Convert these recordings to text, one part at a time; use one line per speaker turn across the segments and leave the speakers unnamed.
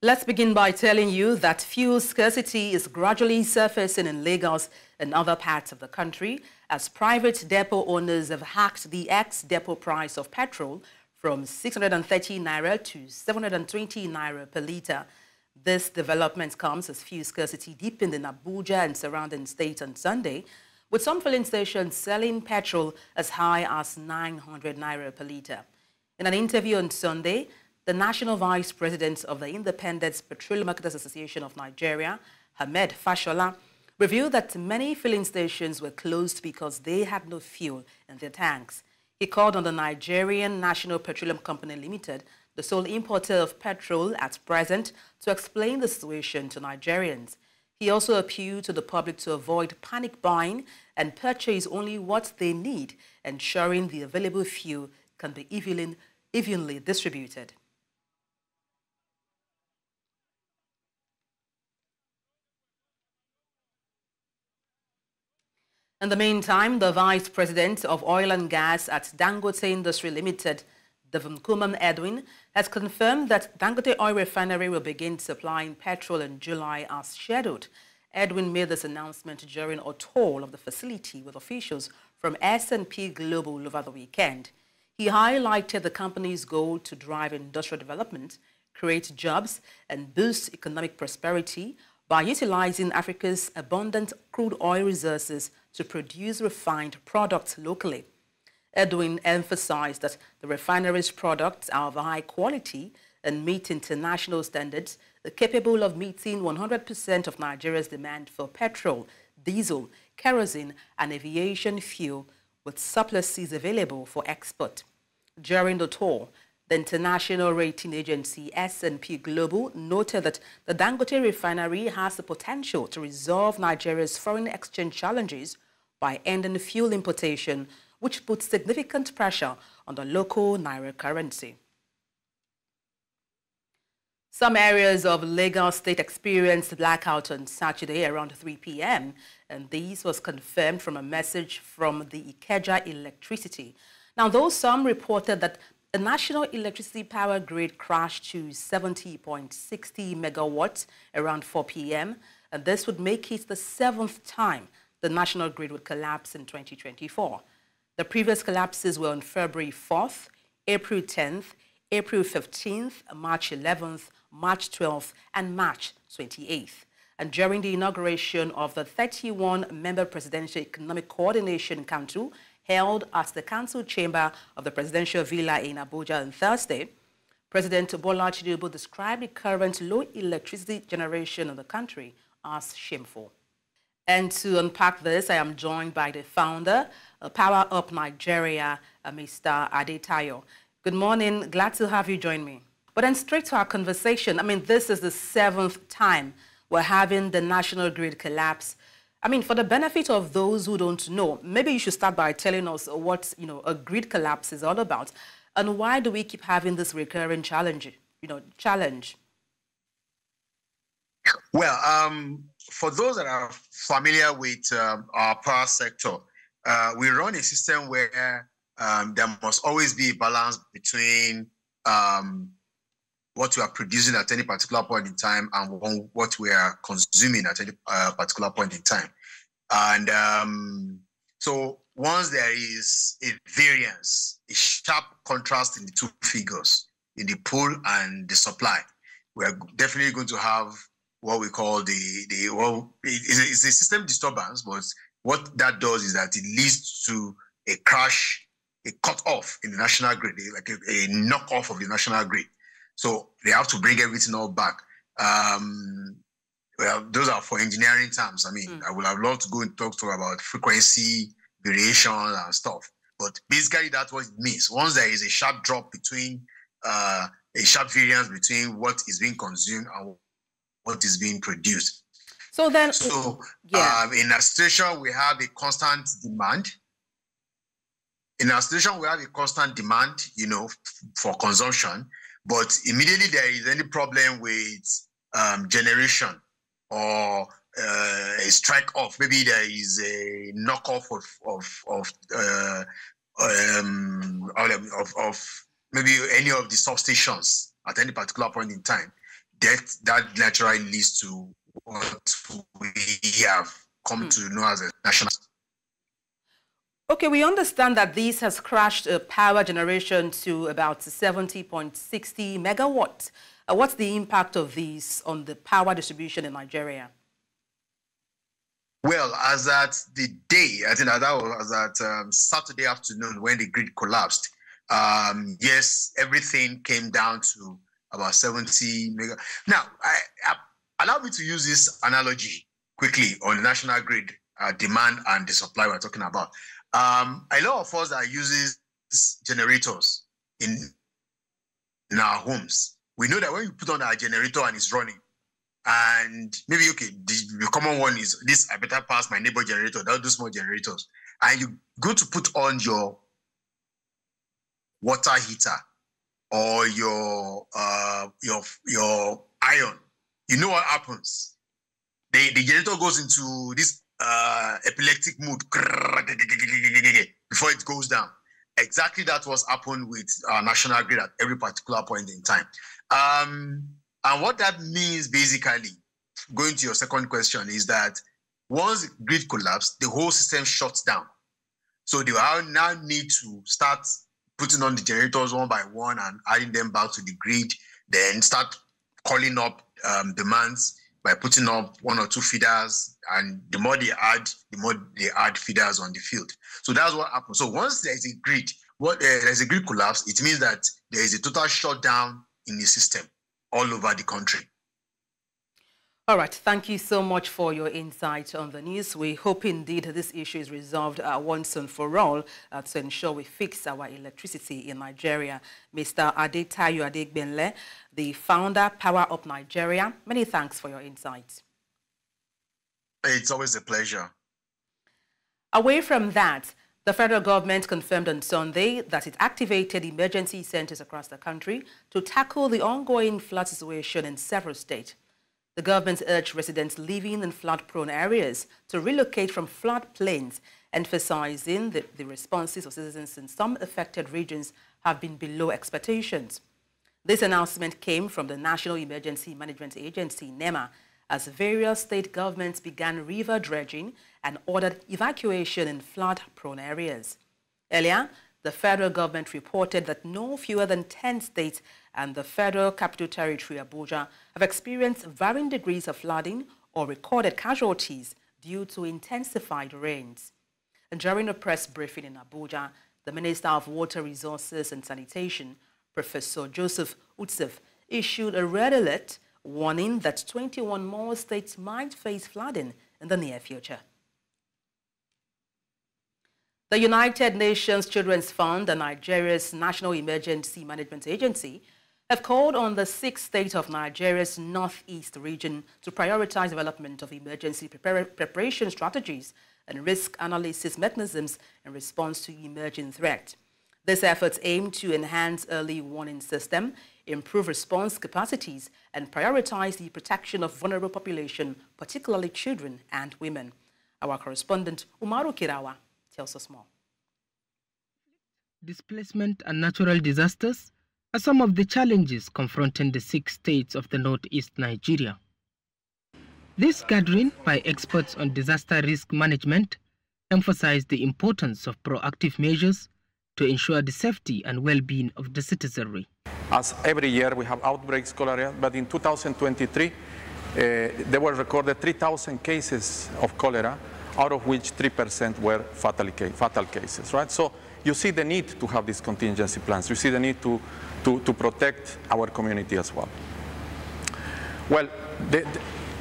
Let's begin by telling you that fuel scarcity is gradually surfacing in Lagos and other parts of the country as private depot owners have hacked the ex-depot price of petrol from 630 naira to 720 naira per litre. This development comes as fuel scarcity deepened in Abuja and surrounding states on Sunday, with some filling stations selling petrol as high as 900 naira per litre. In an interview on Sunday, the National Vice President of the Independent Petroleum Marketers Association of Nigeria, Fashola, revealed that many filling stations were closed because they had no fuel in their tanks. He called on the Nigerian National Petroleum Company Limited, the sole importer of petrol at present, to explain the situation to Nigerians. He also appealed to the public to avoid panic buying and purchase only what they need, ensuring the available fuel can be evenly distributed. In the meantime, the Vice President of Oil and Gas at Dangote Industry Limited, Edwin, has confirmed that Dangote Oil Refinery will begin supplying petrol in July as scheduled. Edwin made this announcement during a tour of the facility with officials from S&P Global over the weekend. He highlighted the company's goal to drive industrial development, create jobs, and boost economic prosperity by utilizing Africa's abundant crude oil resources to produce refined products locally. Edwin emphasized that the refinery's products are of high quality and meet international standards, capable of meeting 100% of Nigeria's demand for petrol, diesel, kerosene, and aviation fuel, with surpluses available for export. During the tour, the international rating agency S&P Global noted that the Dangote refinery has the potential to resolve Nigeria's foreign exchange challenges by ending fuel importation, which puts significant pressure on the local naira currency. Some areas of Lagos State experienced blackout on Saturday around 3 p.m., and this was confirmed from a message from the Ikeja Electricity. Now, though some reported that the national electricity power grid crashed to 70.60 megawatts around 4 p.m., and this would make it the 7th time the national grid would collapse in 2024. The previous collapses were on February 4th, April 10th, April 15th, March 11th, March 12th, and March 28th. And during the inauguration of the 31-member Presidential Economic Coordination Council, held at the council chamber of the Presidential Villa in Abuja on Thursday, President Adebola described the current low electricity generation in the country as shameful. And to unpack this, I am joined by the founder of Power Up Nigeria, Mr. Adetayo. Good morning. Glad to have you join me. But then straight to our conversation. I mean, this is the 7th time we're having the national grid collapse. I mean, for the benefit of those who don't know, maybe you should start by telling us what, a grid collapse is all about, and why do we keep having this recurring challenge?
Well, for those that are familiar with our power sector, we run a system where there must always be a balance between what we are producing at any particular point in time and what we are consuming at any particular point in time. And so once there is a variance, a sharp contrast in the two figures, in the pull and the supply, we are definitely going to have what we call it's a system disturbance, but what that does is that it leads to a crash, a cut off in the national grid, like a knock off of the national grid. So they have to bring everything all back. Well, those are for engineering terms. I mean, I would have loved to go and talk to about frequency variations and stuff. But basically, that's what it means. Once there is a sharp drop between, a sharp variance between what is being consumed and what is being produced.
So then,
in a situation, we have a constant demand. In a situation, we have a constant demand, for consumption. But immediately there is any problem with generation or a strike off, maybe there is a knockoff of maybe any of the substations at any particular point in time, death that naturally leads to what we have come to know as a national.
Okay, we understand that this has crashed power generation to about 70.60 megawatts. What's the impact of this on the power distribution in Nigeria?
Well, as at the day, I think that was at Saturday afternoon when the grid collapsed. Yes, everything came down to about 70 mega. Now, allow me to use this analogy quickly on the national grid demand and the supply we're talking about. A lot of us that uses generators in our homes, we know that when you put on our generator and it's running, and maybe, okay, the common one is this, I better pass my neighbor generator, they'll do small generators. And you go to put on your water heater or your iron, you know what happens? The generator goes into this epileptic mood before it goes down. Exactly that's what's happened with our national grid at every particular point in time. And what that means, basically, going to your second question, is that once the grid collapses, the whole system shuts down. So they will now need to start putting on the generators one by one and adding them back to the grid, then start calling up demands by putting up one or two feeders, and the more they add feeders on the field. So that's what happens. So once there is a grid, there's a grid collapse, it means that there is a total shutdown in the system all over the country.
All right, thank you so much for your insight on the news. We hope indeed this issue is resolved once and for all to ensure we fix our electricity in Nigeria. Mr. Adegbenle, the founder, Power Up Nigeria, many thanks for your insights.
It's always a pleasure.
Away from that, the federal government confirmed on Sunday that it activated emergency centers across the country to tackle the ongoing flood situation in several states. The government urged residents living in flood-prone areas to relocate from floodplains, emphasizing that the responses of citizens in some affected regions have been below expectations. This announcement came from the National Emergency Management Agency, NEMA, as various state governments began river dredging and ordered evacuation in flood-prone areas. Earlier, the federal government reported that no fewer than 10 states and the Federal Capital Territory, Abuja, have experienced varying degrees of flooding or recorded casualties due to intensified rains. And during a press briefing in Abuja, the Minister of Water Resources and Sanitation, Professor Joseph Utsef, issued a red alert warning that 21 more states might face flooding in the near future. The United Nations Children's Fund and Nigeria's National Emergency Management Agency have called on the 6 states of Nigeria's northeast region to prioritize development of emergency preparation strategies and risk analysis mechanisms in response to emerging threats. These efforts aim to enhance early warning system, improve response capacities, and prioritize the protection of vulnerable population, particularly children and women. Our correspondent, Umaru Kirawa, tells us more.
Displacement and natural disasters are some of the challenges confronting the 6 states of the northeast Nigeria. This gathering by experts on disaster risk management emphasized the importance of proactive measures to ensure the safety and well-being of the citizenry.
As every year we have outbreaks cholera, but in 2023 there were recorded 3,000 cases of cholera, out of which 3% were fatal cases, right? So you see the need to have these contingency plans. You see the need to protect our community as well. Well,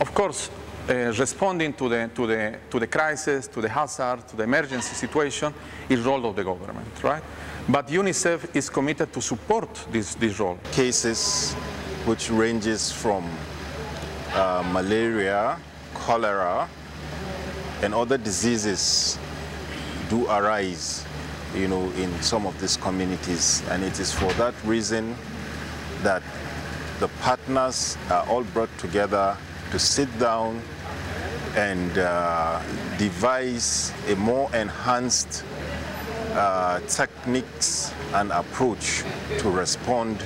of course, responding to the crisis, to the hazard, to the emergency situation is the role of the government, right? But UNICEF is committed to support this role.
Cases which ranges from malaria, cholera, and other diseases do arise, you know, in some of these communities. And it is for that reason that the partners are all brought together to sit down and devise a more enhanced techniques and approach to respond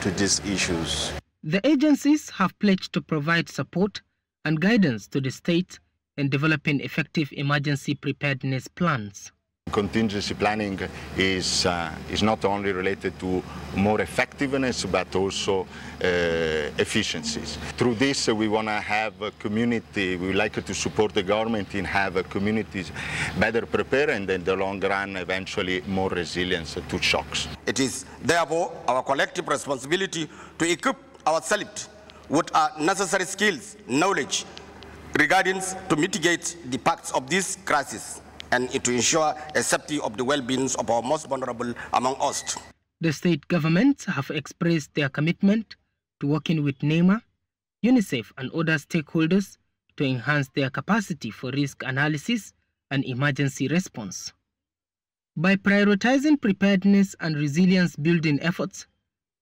to these issues.
The agencies have pledged to provide support and guidance to the state in developing effective emergency preparedness plans.
Contingency planning is not only related to more effectiveness, but also efficiencies. Through this, we want to have a community, we would like to support the government in have communities better prepared and in the long run, eventually more resilient to shocks.
It is therefore our collective responsibility to equip ourselves with our necessary skills, knowledge, regarding to mitigate the impacts of this crisis and to ensure a safety of the well-being of our most vulnerable among us.
The state governments have expressed their commitment to working with NEMA, UNICEF and other stakeholders to enhance their capacity for risk analysis and emergency response. By prioritizing preparedness and resilience building efforts,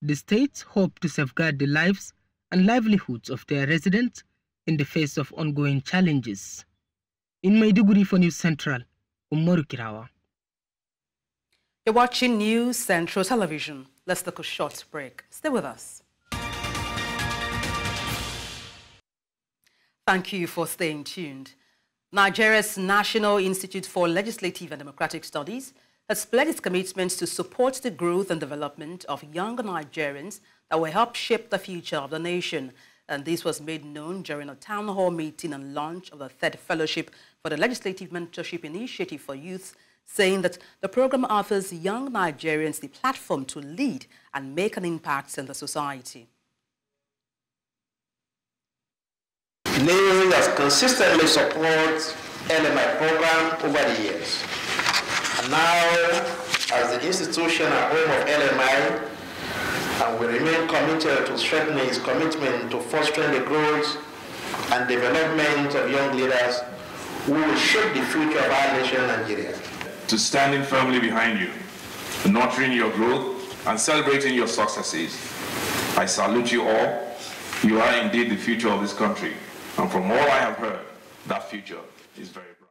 the states hope to safeguard the lives and livelihoods of their residents in the face of ongoing challenges. In Maiduguri for News Central, Umaru Kirawa.
You're watching News Central Television. Let's take a short break. Stay with us. Thank you for staying tuned. Nigeria's National Institute for Legislative and Democratic Studies has pledged its commitment to support the growth and development of young Nigerians that will help shape the future of the nation. And this was made known during a town hall meeting and launch of the third fellowship for the Legislative Mentorship Initiative for Youth, saying that the program offers young Nigerians the platform to lead and make an impact in the society.
NIST has consistently supported LMI program over the years. And now, as the institution and home of LMI, and we remain committed to strengthening its commitment to fostering the growth and development of young leaders who will shape the future of our nation, Nigeria.
To standing firmly behind you, nurturing your growth, and celebrating your successes. I salute you all. You are indeed the future of this country. And from all I have heard, that future is very bright.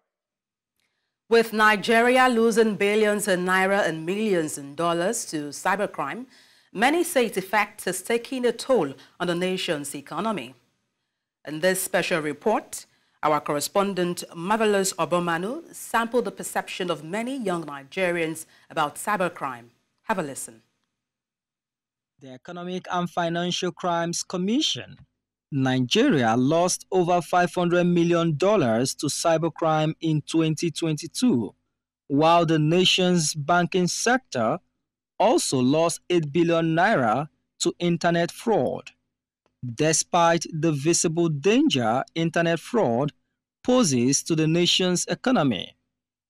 With Nigeria losing billions in naira and millions in dollars to cybercrime, many say its effect is taking a toll on the nation's economy. In this special report, our correspondent Marvelous Obomanu sampled the perception of many young Nigerians about cybercrime. Have a listen.
The Economic and Financial Crimes Commission, Nigeria lost over $500 million to cybercrime in 2022, while the nation's banking sector also lost 8 billion naira to internet fraud. Despite the visible danger internet fraud poses to the nation's economy,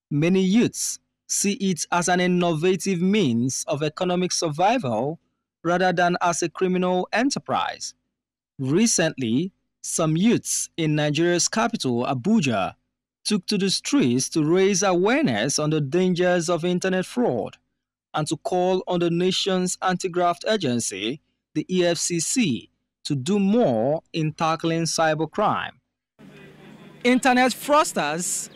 many youths see it as an innovative means of economic survival rather than as a criminal enterprise. Recently, some youths in Nigeria's capital, Abuja, took to the streets to raise awareness on the dangers of internet fraud and to call on the nation's anti-graft agency, the EFCC, to do more in tackling cybercrime. Internet fraudsters,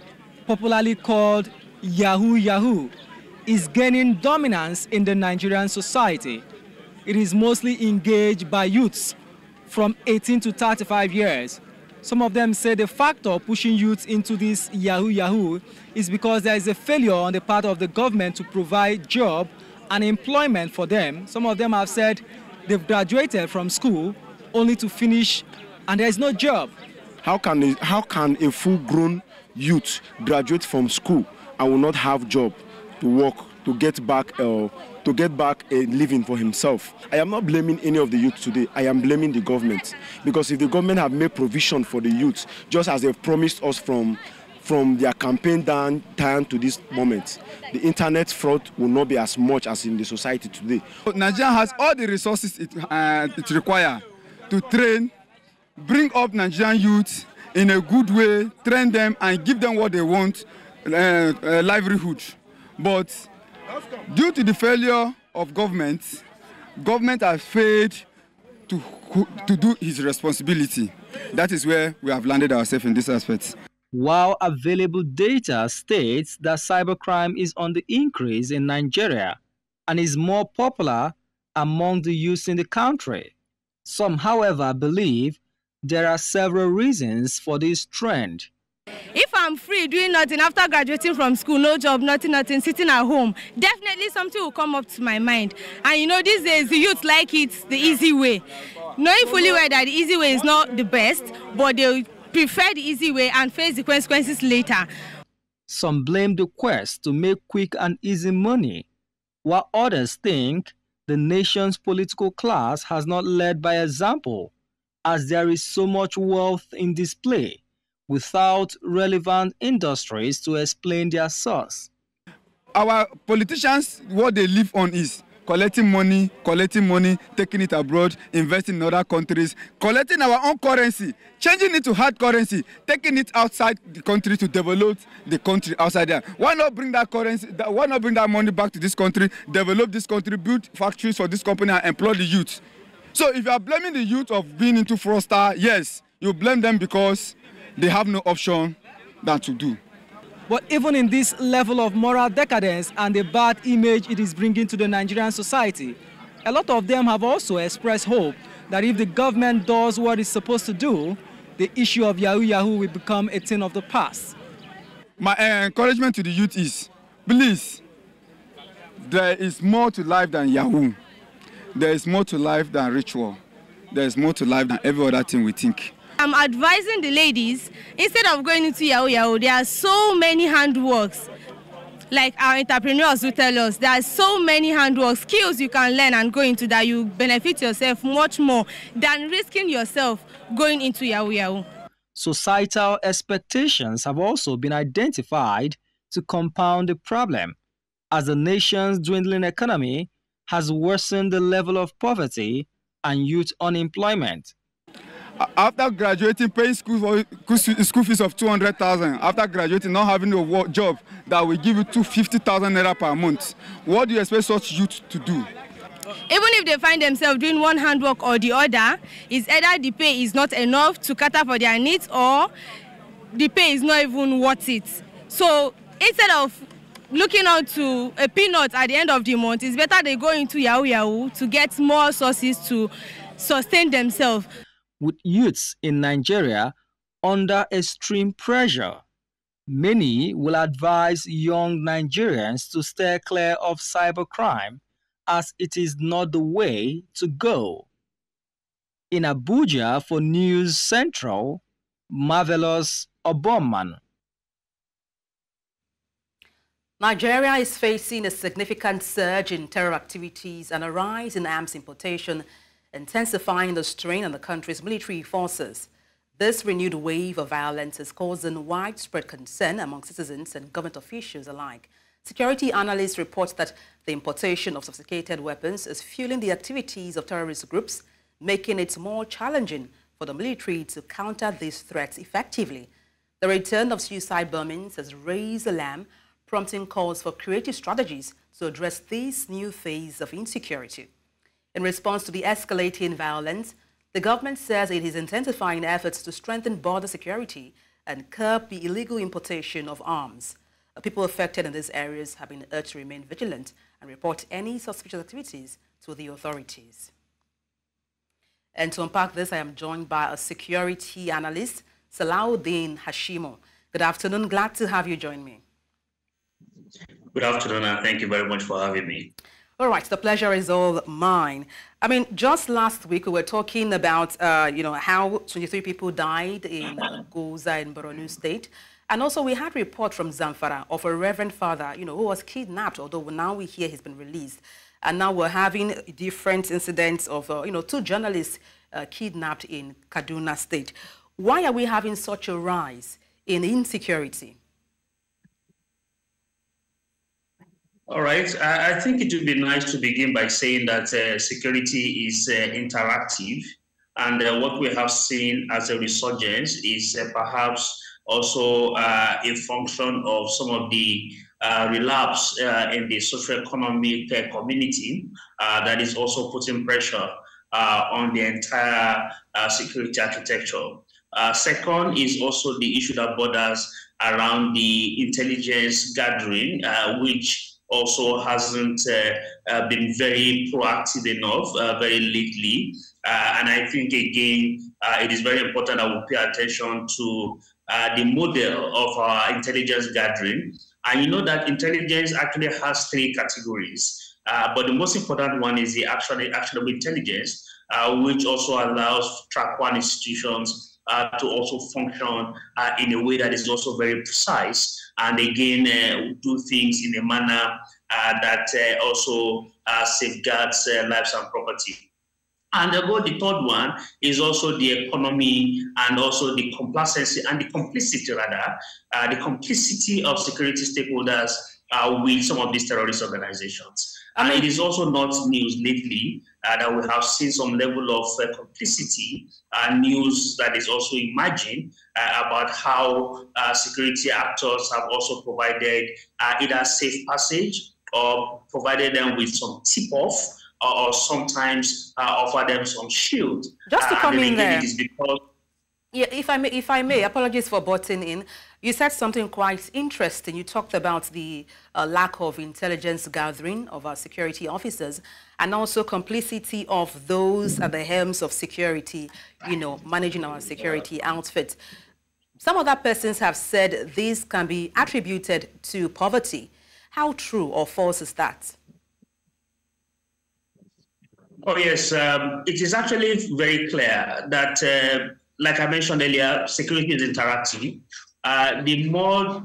popularly called Yahoo Yahoo, is gaining dominance in the Nigerian society. It is mostly engaged by youths from 18 to 35 years. Some of them say the factor pushing youths into this Yahoo Yahoo is because there is a failure on the part of the government to provide job and employment for them. Some of them have said they've graduated from school only to finish and there is no job.
How can a full-grown youth graduate from school and will not have job to work, to get back a living for himself? I am not blaming any of the youth today. I am blaming the government, because if the government have made provision for the youth, just as they've promised us from their campaign down to this moment, the internet fraud will not be as much as in the society today.
Nigeria has all the resources it requires to train, bring up Nigerian youth in a good way, train them and give them what they want, livelihood. But due to the failure of government has failed to do his responsibility. That is where we have landed ourselves in this aspect.
While available data states that cybercrime is on the increase in Nigeria and is more popular among the youth in the country, Some, however, believe there are several reasons for this trend.
If I'm free doing nothing after graduating from school, no job, nothing, sitting at home, definitely something will come up to my mind. And you know, these days the youth like it the easy way. Knowing fully well that the easy way is not the best, but they prefer the easy way and face the consequences later.
Some blame the quest to make quick and easy money, while others think the nation's political class has not led by example, as there is so much wealth in display without relevant industries to explain their source.
Our politicians, what they live on is collecting money, taking it abroad, investing in other countries, collecting our own currency, changing it to hard currency, taking it outside the country to develop the country outside there. Why not bring that currency, why not bring that money back to this country, develop this country, build factories for this company and employ the youth? So if you are blaming the youth of being into fraudster, yes, you blame them because they have no option than to do.
But even in this level of moral decadence and the bad image it is bringing to the Nigerian society, a lot of them have also expressed hope that if the government does what it's supposed to do, the issue of Yahoo will become a thing of the past.
My encouragement to the youth is, please, there is more to life than Yahoo. There is more to life than ritual. There is more to life than every other thing we think.
I'm advising the ladies, instead of going into Yahoo, there are so many handworks. Like our entrepreneurs will tell us, there are so many handwork skills you can learn and go into that you benefit yourself much more than risking yourself going into Yahoo.
Societal expectations have also been identified to compound the problem, as the nation's dwindling economy has worsened the level of poverty and youth unemployment.
After graduating, paying school fees of 200,000, after graduating, not having a job that will give you 250,000 naira per month, what do you expect such youth to do?
Even if they find themselves doing one handwork or the other, it's either the pay is not enough to cater for their needs or the pay is not even worth it. So instead of looking out to a peanut at the end of the month, it's better they go into Yahoo to get more sources to sustain themselves.
With youths in Nigeria under extreme pressure, many will advise young Nigerians to stay clear of cybercrime, as it is not the way to go. In Abuja for News Central, Marvelous Obomman.
Nigeria is facing a significant surge in terror activities and a rise in arms importation, intensifying the strain on the country's military forces. This renewed wave of violence is causing widespread concern among citizens and government officials alike. Security analysts report that the importation of sophisticated weapons is fueling the activities of terrorist groups, making it more challenging for the military to counter these threats effectively. The return of suicide bombings has raised alarm, prompting calls for creative strategies to address this new phase of insecurity. In response to the escalating violence, the government says it is intensifying efforts to strengthen border security and curb the illegal importation of arms. People affected in these areas have been urged to remain vigilant and report any suspicious activities to the authorities. And to unpack this, I am joined by a security analyst, Salahuddin Hashimo. Good afternoon. Glad to have you join me.
Good afternoon, and thank you very much for having me.
All right, the pleasure is all mine. I mean, just last week we were talking about, how 23 people died in Goza in Borno State. And also we had a report from Zamfara of a reverend father, who was kidnapped, although now we hear he's been released. And now we're having different incidents of, 2 journalists kidnapped in Kaduna State. Why are we having such a rise in insecurity?
All right. I think it would be nice to begin by saying that security is interactive. And what we have seen as a resurgence is perhaps also a function of some of the relapse in the socioeconomic community that is also putting pressure on the entire security architecture. Second is also the issue that borders around the intelligence gathering, which also hasn't been very proactive enough very lately. And I think, again, it is very important that we pay attention to the model of our intelligence gathering. And you know that intelligence actually has 3 categories. But the most important one is the actionable intelligence, which also allows track one institutions to also function in a way that is also very precise, and again do things in a manner that also safeguards lives and property. And the third one is also the economy and also the complacency and the complicity, rather, the complicity of security stakeholders with some of these terrorist organizations. And it is also not news lately that we have seen some level of complicity news that is also emerging about how security actors have also provided either safe passage or provided them with some tip-off or sometimes offer them some shield.
Just to come in there.
It is because
yeah, if I may, apologies for butting in. You said something quite interesting. You talked about the lack of intelligence gathering of our security officers and also complicity of those at the helms of security, you know, managing our security outfit. Some other persons have said this can be attributed to poverty. How true or false is that?
Oh, yes. It is actually very clear that, like I mentioned earlier, security is interactive. The more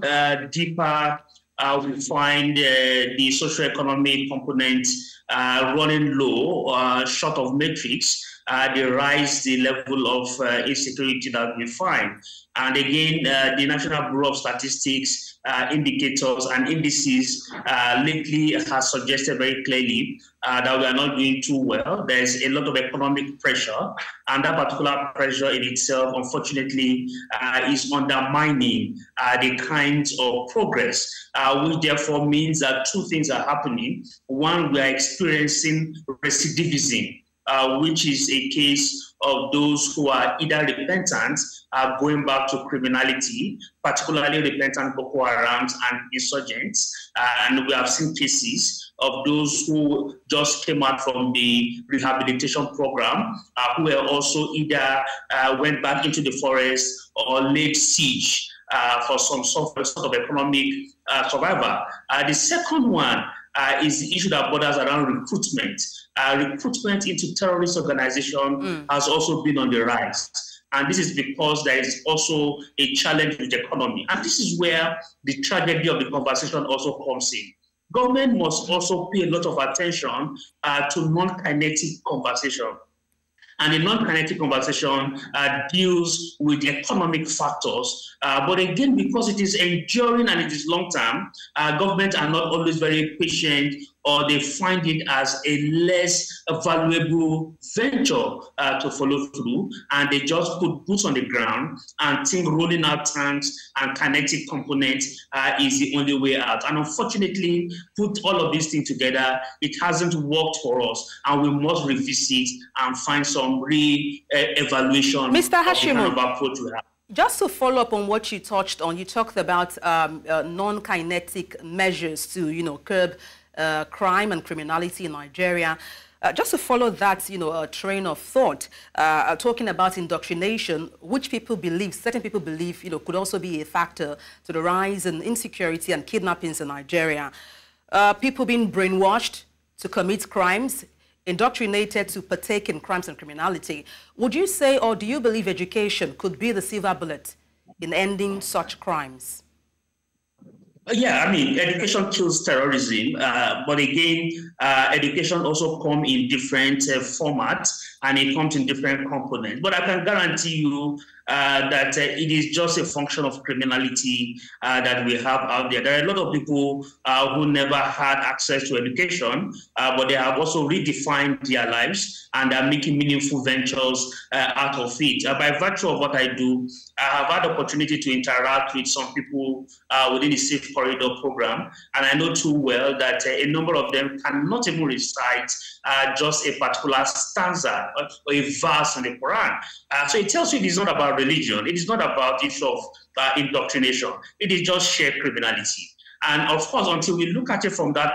deeper we find the socioeconomic component running low, short of metrics, they rise the level of insecurity that we find. And again, the National Bureau of Statistics indicators and indices lately has suggested very clearly that we are not doing too well. There's a lot of economic pressure, and that particular pressure in itself, unfortunately, is undermining the kinds of progress, which therefore means that 2 things are happening. One, we are experiencing recidivism, which is a case of those who are either repentant, going back to criminality, particularly repentant Boko Harams and insurgents. And we have seen cases of those who just came out from the rehabilitation program, who were also either went back into the forest or laid siege for some sort of economic survival. The second one is the issue that borders around recruitment. Recruitment into terrorist organization has also been on the rise. And this is because there is also a challenge with the economy. And this is where the tragedy of the conversation also comes in. Government must also pay a lot of attention to non-kinetic conversation. And the non-kinetic conversation deals with economic factors. But again, because it is enduring and it is long-term, governments are not always very patient, or they find it as a less valuable venture to follow through, and they just put boots on the ground and think rolling out tanks and kinetic components is the only way out. And unfortunately, put all of these things together, it hasn't worked for us, and we must revisit and find some re-evaluation of the kind of approach we have.
Just to follow up on what you touched on, you talked about non-kinetic measures to, you know, curb crime and criminality in Nigeria. Just to follow that, you know, train of thought, talking about indoctrination, which people believe, certain people believe, you know, could also be a factor to the rise in insecurity and kidnappings in Nigeria. People being brainwashed to commit crimes, indoctrinated to partake in crimes and criminality. Would you say, or do you believe education could be the silver bullet in ending such crimes?
Yeah, I mean, education kills terrorism, but again, education also comes in different formats, and it comes in different components. But I can guarantee you that it is just a function of criminality that we have out there. There are a lot of people who never had access to education, but they have also redefined their lives and are making meaningful ventures out of it. By virtue of what I do, I have had the opportunity to interact with some people within the Safe Corridor program, and I know too well that a number of them cannot even recite just a particular stanza or a verse in the Quran. So it tells you it is not about religion. It is not about issue of indoctrination. It is just sheer criminality. And of course, until we look at it from that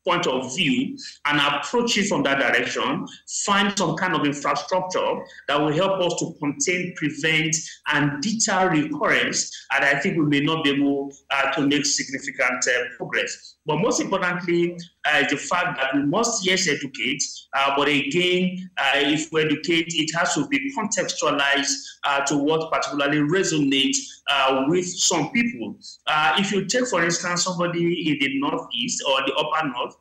point of view and approach it from that direction, find some kind of infrastructure that will help us to contain, prevent, and deter recurrence, and I think we may not be able to make significant progress. But most importantly, the fact that we must, yes, educate, but again, if we educate, it has to be contextualized to what particularly resonates with some people. If you take, for instance, somebody in the Northeast or the Upper North,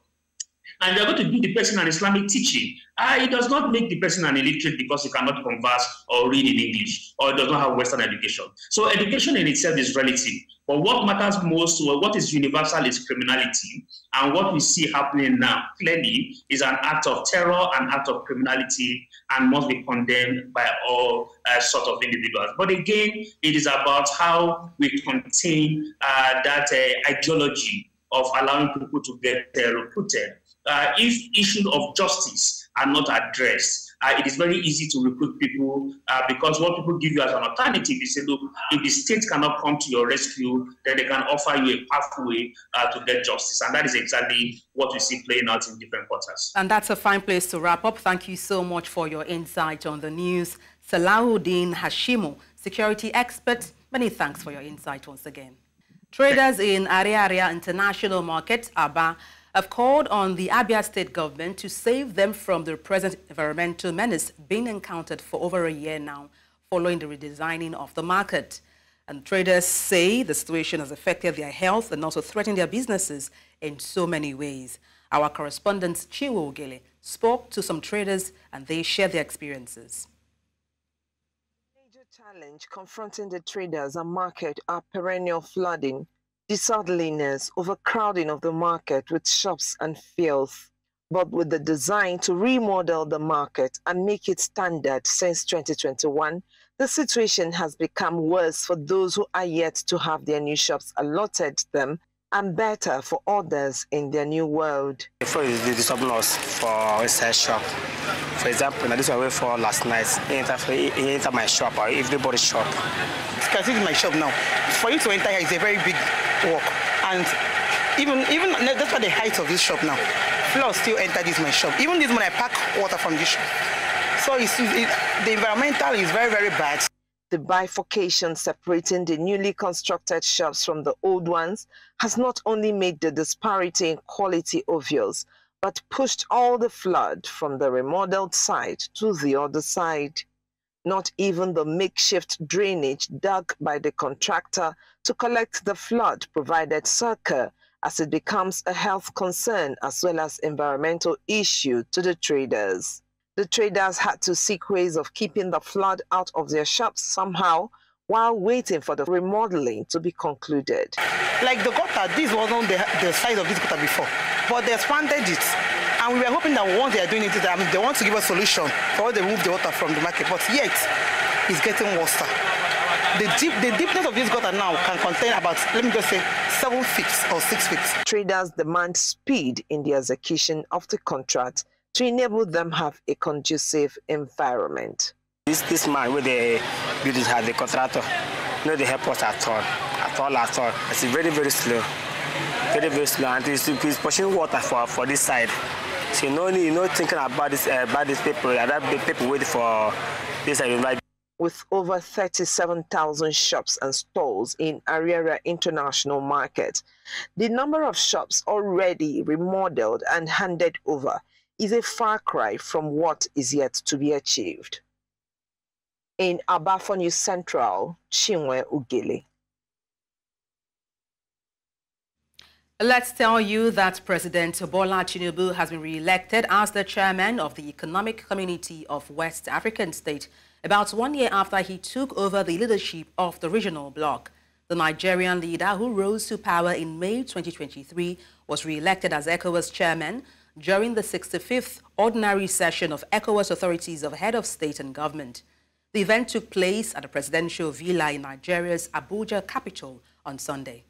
and they're going to give the person an Islamic teaching, it does not make the person an illiterate because he cannot converse or read in English or does not have Western education. So education in itself is relative. But what matters most, or what is universal, is criminality. And what we see happening now, clearly, is an act of terror, an act of criminality, and must be condemned by all sorts of individuals. But again, it is about how we contain that ideology of allowing people to get recruited. If issues of justice are not addressed, it is very easy to recruit people because what people give you as an alternative is say, look, if the state cannot come to your rescue, then they can offer you a pathway to get justice. And that is exactly what we see playing out in different quarters.
And that's a fine place to wrap up. Thank you so much for your insight on the news. Salahuddin Hashimu, security expert, many thanks for your insight once again. Traders in Area International Market, Aba, have called on the Abia State government to save them from the present environmental menace being encountered for over a year now, following the redesigning of the market. And traders say the situation has affected their health and also threatened their businesses in so many ways. Our correspondent Chiwo Ogele spoke to some traders and they shared their experiences.
The major challenge confronting the traders and market are perennial flooding, disorderliness, overcrowding of the market with shops and filth. But with the design to remodel the market and make it standard since 2021, the situation has become worse for those who are yet to have their new shops allotted them and better for others in their new world.
Before you do something else for inside shop, for example, this was way for last night, he entered my shop or everybody's shop.
You can see in my shop now. For you to enter here is a very big walk, and even that's why the height of this shop now. Flood still enter this my shop. Even this when I pack water from this shop. So the environmental is very, very bad.
The bifurcation separating the newly constructed shops from the old ones has not only made the disparity in quality obvious, but pushed all the flood from the remodeled side to the other side. Not even the makeshift drainage dug by the contractor to collect the flood provided succor, as it becomes a health concern as well as environmental issue to the traders. The traders had to seek ways of keeping the flood out of their shops somehow while waiting for the remodeling to be concluded.
Like the gutter, this wasn't the size of this gutter before, but they expanded it. And we were hoping that once they are doing it, they want to give a solution for how they move the water from the market, but yet it's getting worse. The deepness of this gutter now can contain about, let me just say, 7 feet or 6 feet.
Traders demand speed in the execution of the contract to enable them have a conducive environment.
This man with the building has the contractor, no, they help us at all. It's very, very slow. Very, very slow, and he's pushing water for this side. So you're not thinking about this people, that people waiting for this side.
With over 37,000 shops and stalls in Ariara International Market, the number of shops already remodeled and handed over is a far cry from what is yet to be achieved. In Aba News Central, Chiwo Ogele.
Let's tell you that President Adebola Tinubu has been re-elected as the chairman of the Economic Community of West African State about 1 year after he took over the leadership of the regional bloc. The Nigerian leader, who rose to power in May 2023, was re-elected as ECOWAS chairman during the 65th ordinary session of ECOWAS authorities of head of state and government. The event took place at the presidential villa in Nigeria's Abuja capital on Sunday.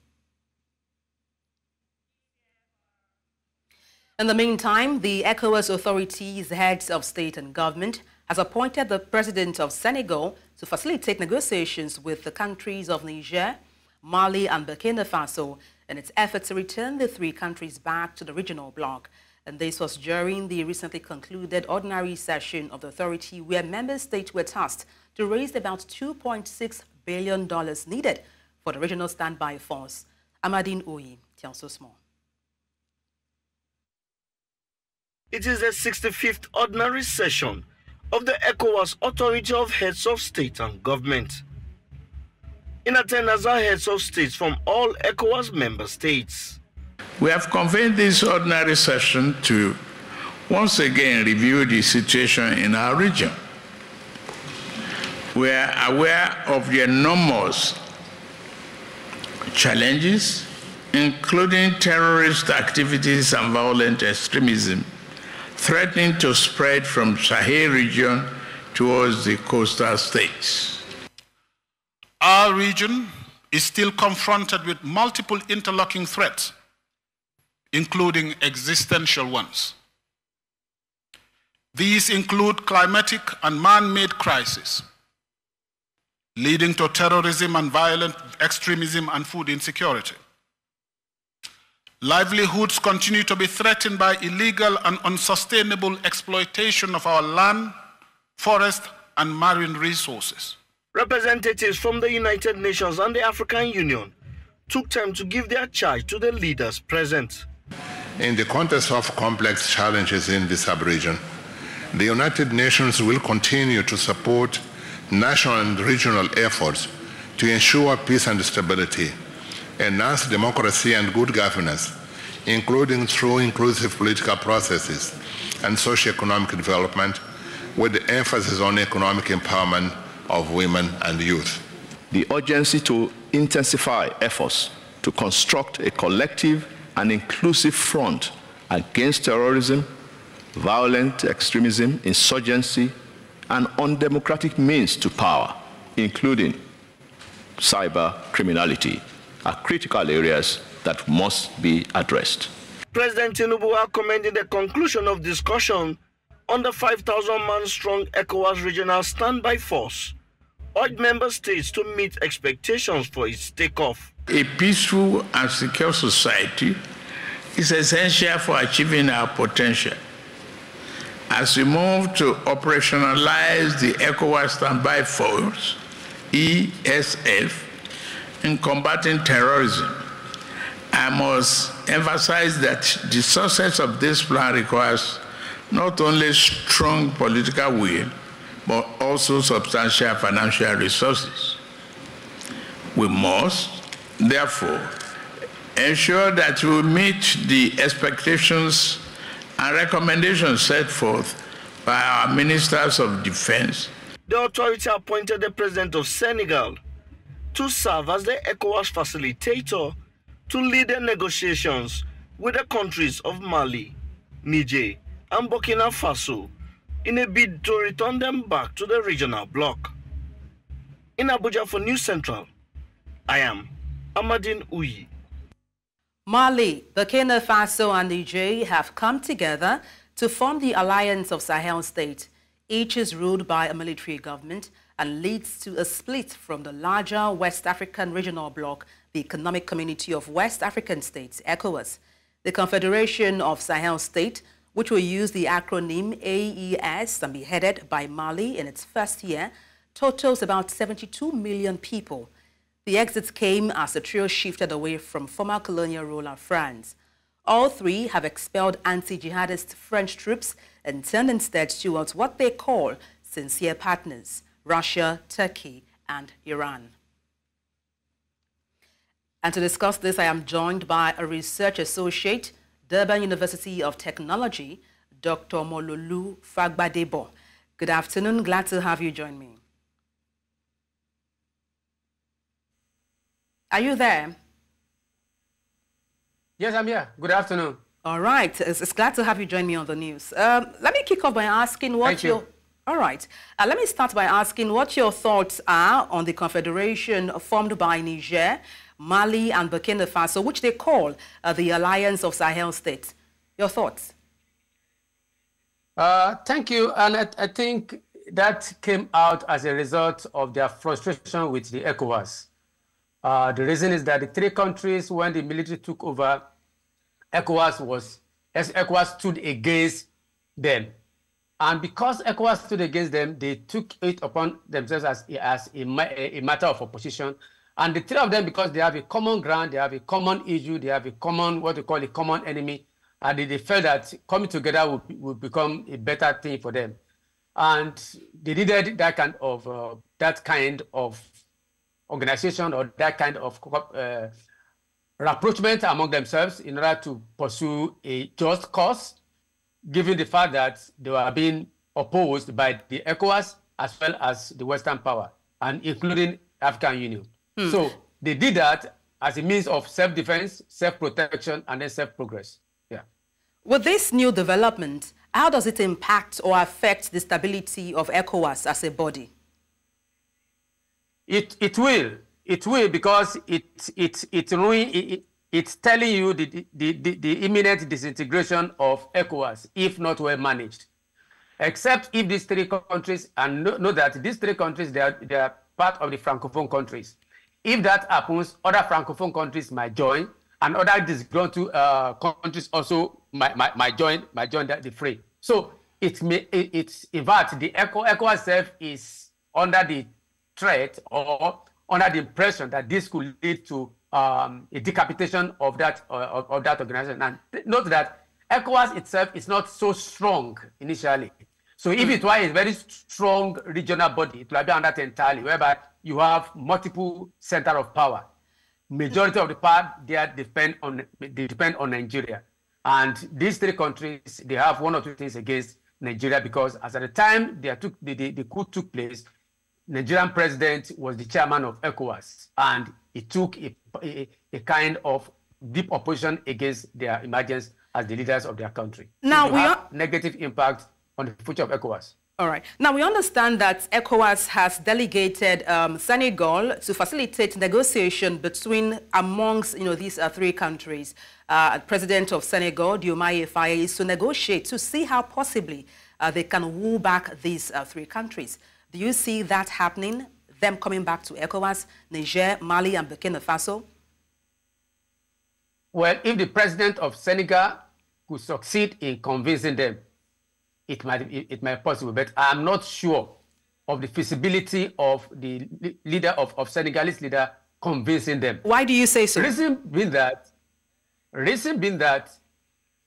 In the meantime, the ECOWAS authorities, heads of state and government, has appointed the president of Senegal to facilitate negotiations with the countries of Niger, Mali and Burkina Faso in its effort to return the three countries back to the regional bloc. And this was during the recently concluded ordinary session of the authority, where member states were tasked to raise about $2.6 billion needed for the regional standby force. Amadine Oyi tells us more.
It is the 65th ordinary session of the ECOWAS Authority of Heads of State and Government. In attendance are heads of states from all ECOWAS member states.
We have convened this ordinary session to once again review the situation in our region. We are aware of the enormous challenges, including terrorist activities and violent extremism, threatening to spread from Sahel region towards the coastal states.
Our region is still confronted with multiple interlocking threats, including existential ones. These include climatic and man-made crises, leading to terrorism and violent extremism and food insecurity. Livelihoods continue to be threatened by illegal and unsustainable exploitation of our land, forest, and marine resources.
Representatives from the United Nations and the African Union took time to give their charge to the leaders present.
In the context of complex challenges in the sub-region, the United Nations will continue to support national and regional efforts to ensure peace and stability, enhance democracy and good governance, including through inclusive political processes and socio-economic development, with the emphasis on economic empowerment of women and youth.
The urgency to intensify efforts to construct a collective and inclusive front against terrorism, violent extremism, insurgency, and undemocratic means to power, including cyber criminality, are critical areas that must be addressed.
President Tinubu commended the conclusion of discussion on the 5,000-man strong ECOWAS regional standby force, urged member states to meet expectations for its takeoff.
A peaceful and secure society is essential for achieving our potential. As we move to operationalize the ECOWAS Standby Force, ESF, in combating terrorism, I must emphasize that the success of this plan requires not only strong political will, but also substantial financial resources. We must, therefore, ensure that we meet the expectations and recommendations set forth by our ministers of defense.
The authority appointed the president of Senegal to serve as the ECOWAS facilitator to lead the negotiations with the countries of Mali, Niger, and Burkina Faso in a bid to return them back to the regional bloc. In Abuja for News Central, I am Amadine Oyi.
Mali, Burkina Faso, and Niger have come together to form the Alliance of Sahel States. Each is ruled by a military government and leads to a split from the larger West African regional bloc, the Economic Community of West African States, ECOWAS. The Confederation of Sahel States, which will use the acronym AES and be headed by Mali in its first year, totals about 72 million people. The exit came as the trio shifted away from former colonial ruler France. All three have expelled anti-jihadist French troops and turned instead towards what they call sincere partners, Russia, Turkey, and Iran. And to discuss this, I am joined by a research associate, Durban University of Technology, Dr. Mololu Fagbadebo. Good afternoon. Glad to have you join me. Are you there?
Yes, I'm here. Good afternoon.
All right. It's glad to have you join me on the news. Let me kick off by asking what your... All right. Let me start by asking what your thoughts are on the confederation formed by Niger, Mali, and Burkina Faso, which they call the Alliance of Sahel States. Your thoughts?
Thank you. And I think that came out as a result of their frustration with the ECOWAS. The reason is that the three countries, when the military took over, ECOWAS stood against them. And because ECOWAS stood against them, they took it upon themselves as a matter of opposition. And the three of them, because they have a common ground, they have a common issue, they have a common, what we call a common enemy, and they felt that coming together would become a better thing for them. And they needed that kind of organization or that kind of rapprochement among themselves in order to pursue a just cause, given the fact that they were being opposed by the ECOWAS as well as the Western power, and including African Union. So they did that as a means of self-defense, self-protection, and then self-progress. Yeah.
With this new development, how does it impact or affect the stability of ECOWAS as a body?
It will because it's telling you the imminent disintegration of ECOWAS if not well managed. Except if these three countries, and know that these three countries, they are part of the Francophone countries. If that happens, other Francophone countries might join, and other disgruntled countries also might join the fray. So in fact, the ECOWAS itself is under the threat or under the impression that this could lead to a decapitation of that organization. And note that ECOWAS itself is not so strong initially. So if it were a very strong regional body, it will be under entirely, whereby you have multiple centers of power. Majority of the power they depend on Nigeria. And these three countries, they have one or two things against Nigeria, because as at the time the coup took place, Nigerian president was the chairman of ECOWAS, and he took a kind of deep opposition against their emergence as the leaders of their country.
Now
we have negative impact on the future of ECOWAS.
All right. Now, we understand that ECOWAS has delegated Senegal to facilitate negotiation amongst these three countries. President of Senegal, Diomaye Faye, is to negotiate to see how possibly they can woo back these three countries. Do you see that happening, them coming back to ECOWAS, Niger, Mali, and Burkina Faso?
Well, if the president of Senegal could succeed in convincing them, it might be possible, but I'm not sure of the feasibility of the leader of Senegalese leader convincing them.
Why do you say so?
Reason being that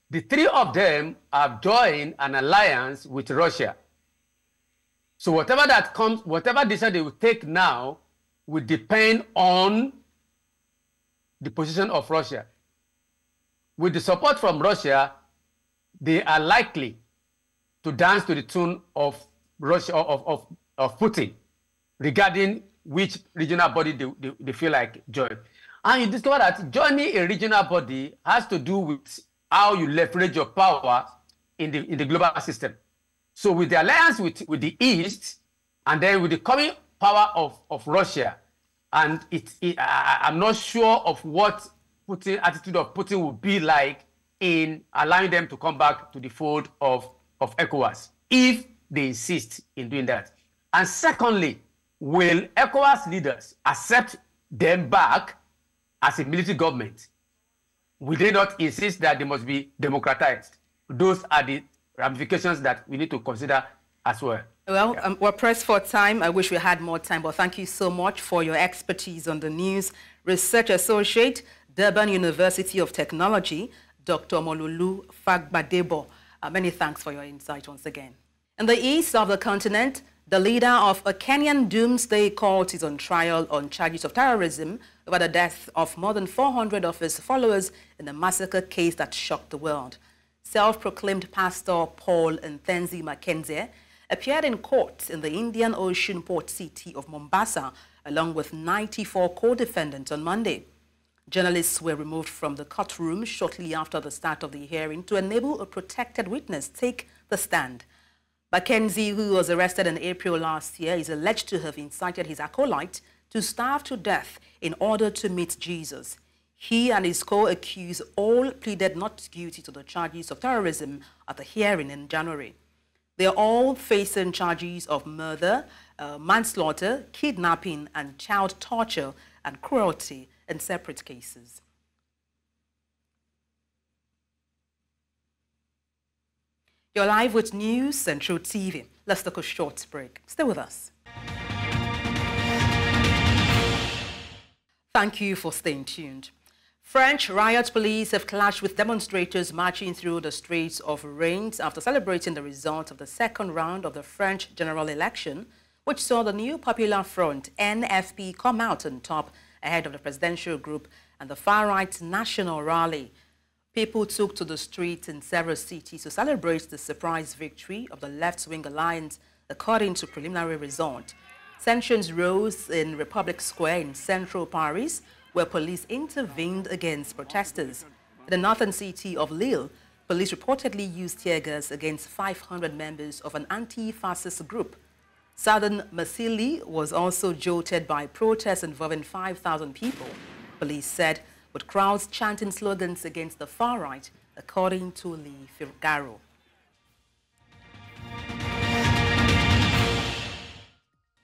the three of them have joined an alliance with Russia. So whatever decision they will take now will depend on the position of Russia. With the support from Russia, they are likely to dance to the tune of Russia, of Putin, regarding which regional body they feel like join. And you discover that joining a regional body has to do with how you leverage your power in the global system. So with the alliance with the East, and then with the coming power of Russia, and I'm not sure of what attitude of Putin will be like in allowing them to come back to the fold of ECOWAS, if they insist in doing that. And secondly, will ECOWAS leaders accept them back as a military government? Will they not insist that they must be democratized? Those are the ramifications that we need to consider as well.
Well, we're pressed for time. I wish we had more time, but thank you so much for your expertise on the news. Research Associate, Durban University of Technology, Dr. Molulu Fagbadebo. Many thanks for your insight once again. In the east of the continent, the leader of a Kenyan doomsday cult is on trial on charges of terrorism over the death of more than 400 of his followers in a massacre case that shocked the world. Self-proclaimed pastor Paul Nthenzi Mackenzie appeared in court in the Indian Ocean port city of Mombasa, along with 94 co-defendants on Monday. Journalists were removed from the courtroom shortly after the start of the hearing to enable a protected witness take the stand. Mackenzie, who was arrested in April last year, is alleged to have incited his acolyte to starve to death in order to meet Jesus. He and his co-accused all pleaded not guilty to the charges of terrorism at the hearing in January. They are all facing charges of murder, manslaughter, kidnapping, and child torture and cruelty in separate cases. You're live with News Central TV. Let's take a short break. Stay with us. Thank you for staying tuned. French riot police have clashed with demonstrators marching through the streets of Reims after celebrating the result of the second round of the French general election, which saw the new Popular Front, NFP, come out on top ahead of the presidential group and the far-right National Rally. People took to the streets in several cities to celebrate the surprise victory of the left-wing alliance, according to preliminary results. Tensions rose in Republic Square in central Paris, where police intervened against protesters. In the northern city of Lille, police reportedly used tear gas against 500 members of an anti-fascist group. Southern Marseille was also jolted by protests involving 5,000 people, police said, with crowds chanting slogans against the far right, according to Le Figaro.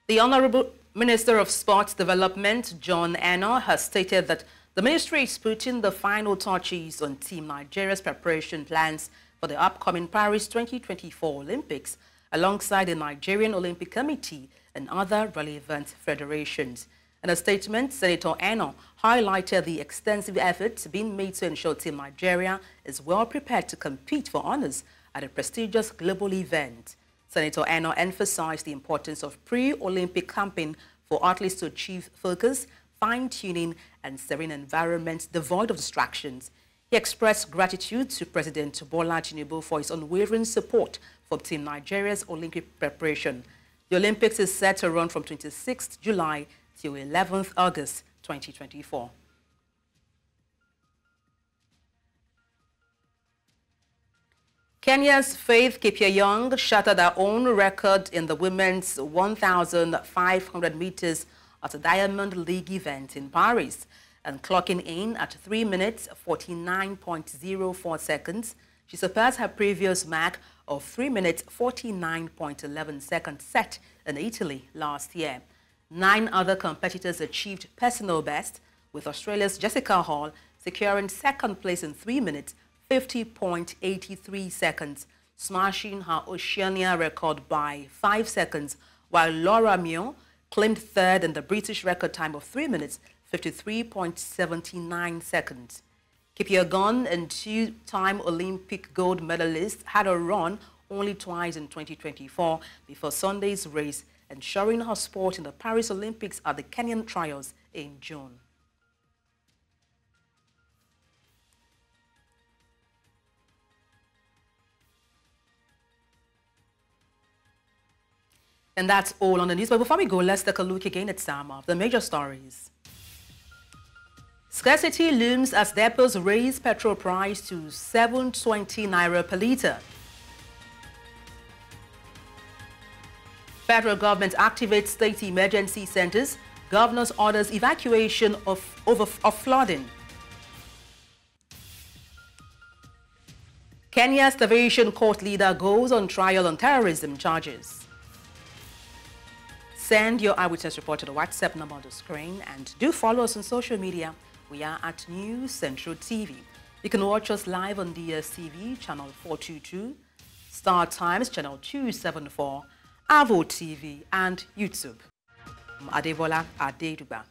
The Honorable Minister of Sports Development, John Eno, has stated that the ministry is putting the final touches on Team Nigeria's preparation plans for the upcoming Paris 2024 Olympics, alongside the Nigerian Olympic Committee and other relevant federations. In a statement, Senator Eno highlighted the extensive efforts being made to ensure Team Nigeria is well prepared to compete for honors at a prestigious global event. Senator Eno emphasized the importance of pre-Olympic campaign for athletes to achieve focus, fine-tuning, and serene environments devoid of distractions. He expressed gratitude to President Bola Tinubu for his unwavering support for Team Nigeria's Olympic preparation. The Olympics is set to run from 26th July till 11th August 2024. Kenya's Faith Kipyegon shattered her own record in the women's 1,500 meters at a Diamond League event in Paris, and clocking in at 3 minutes 49.04 seconds. She surpassed her previous mark of 3 minutes 49.11 seconds set in Italy last year. 9 other competitors achieved personal best, with Australia's Jessica Hall securing second place in 3 minutes 50.83 seconds, smashing her Oceania record by 5 seconds, while Laura Mion claimed third in the British record time of 3 minutes 53.79 seconds. Kipyegon and 2-time Olympic gold medalist had a run only twice in 2024 before Sunday's race, ensuring her spot in the Paris Olympics at the Kenyan trials in June. And that's all on the news. But before we go, let's take a look again at some of the major stories. Scarcity looms as depots raise petrol price to 720 naira per litre. Federal government activates state emergency centers. Governor's orders evacuation of flooding. Kenya's Starvation Court leader goes on trial on terrorism charges. Send your eyewitness report to the WhatsApp number on the screen, and do follow us on social media. We are at News Central TV. You can watch us live on DSTV channel 422, Star Times channel 274, Avo TV, and YouTube. Adebola, Adedugba.